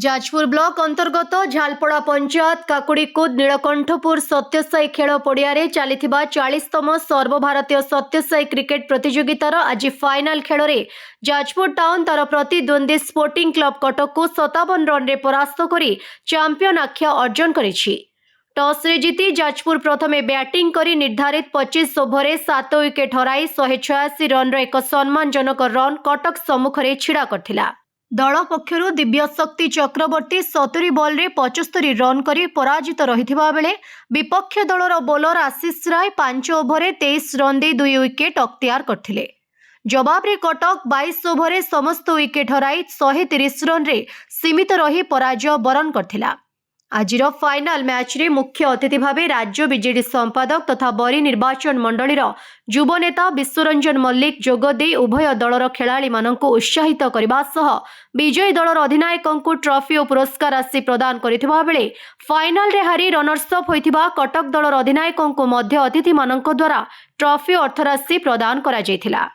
Jajpur block अंतर्गत झालपड़ा पंचायत काकुड़ीकुद नीलकंठपुर सत्यसाई खेल पड़िया चलिथिबा 40तम सर्वभारतीय सत्यसाई क्रिकेट प्रतियोगितार आज फाइनाल खेल में जाजपुर टाउन तार प्रतिद्वंदी स्पोर्टिंग क्लब कटक को 57 रन रे परास्त करी चैंपियन आख्या अर्जन करिछि। टॉस रे जीति जाजपुर प्रथमे बैटिंग करी निर्धारित 25 ओभर 7 विकेट हराई 186 रन एक सम्मानजनक रन कटक सम्मुख में छिड़ा करथिला। दल पक्षरु दिव्य शक्ति चक्रवर्ती 70 बॉल रे 75 रन करी पराजित रहिथिबा बेले विपक्ष दलर बोलर आशीष राय 5 ओभर 23 रन दे 2 विकेट अख्तियार करथिले। जवाब रे कटक 22 ओभर समस्त विकेट हराई 130 रन रे सीमित रही पराजय बरण करथिला। आजिर फाइनाल मैच रे मुख्य अतिथि भावे राज्य बीजेडी संपादक तथा बरी निर्वाचन मंडलीर युव नेता विश्वरंजन मल्लिक जोगदे उभय दलर खेलाड़ी मानंकु उत्साहित करबा सह विजयी दलर अधिनायकंकु ट्रॉफी और पुरस्कार राशि प्रदान करिथिबा बेले फाइनाल रे हारी रनर्स अप होइथिबा कटक दलर अधिनायकंकु मध्य अतिथि मानंक द्वारा ट्रॉफी अर्थराशि प्रदान करा जायथिला।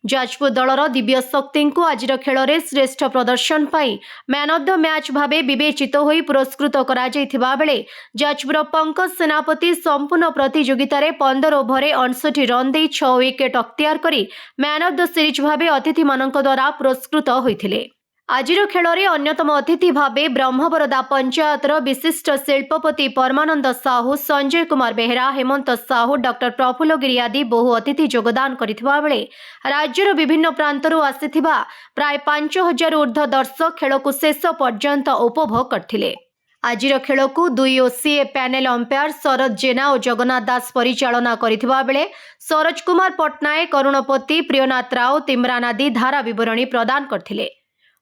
जाजपुर दलर दिव्य शक्ति को आजिर खेल में श्रेष्ठ प्रदर्शन पाई मैन ऑफ द मैच भावे विवेचित होई पुरस्कृत करा जायथिबा बेले जाजपुर पंकज सेनापति संपूर्ण प्रतियोगिता रे 15 ओभर 59 रन दे 6 विकेट अख्तियार करी मैन ऑफ द सीरीज भावे अतिथि मानक द्वारा पुरस्कृत होइथिले। आजिर खेल में अन्यतम अतिथि भावे ब्रह्मवरदा पंचायतर विशिष्ट शिल्पपति परमानंद साहू, संजय कुमार बेहेरा, हेमंत साहू, डॉक्टर प्रफुल्ल गिरी आदि बहु अतिथि योगदान करिथिबा बेले राज्यर विभिन्न प्रांतरू आसिथिबा प्राय 5000 ऊर्ध्व दर्शक खेल को शेष पर्यंत उपभोग करथिले। आजिर खेल को 2 ओसीए पैनेल अंपायर शरद जेना और जगन्नाथ दास परिचालना करिथिबा बेले सरोज कुमार पट्टनायक, अरुणपति, प्रियनाथ राव, तिमरान आदि धारा विवरणी प्रदान करथिले।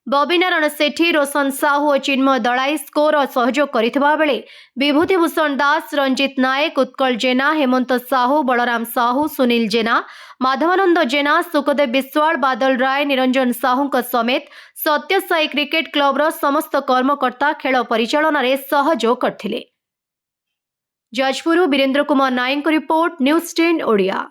बबीनारायण सेठी, रोशन साहू और चिन्मय दलाई स्कोर और सहयोग करिथिबा बेले विभूतिभूषण दास, रंजित नायक, उत्कल जेना, हेमंत साहू, बलराम साहू, सुनील जेना, माधवानंद जेना, सुखदेव विश्वाल, बादल राय, निरंजन साहू समेत सत्यसाई क्रिकेट क्लब समस्त कर्मकर्ता खेल परिचालन रे सहयोग करथिले। Jajpur Virendra Kumar Nayak report, news 10 Odia.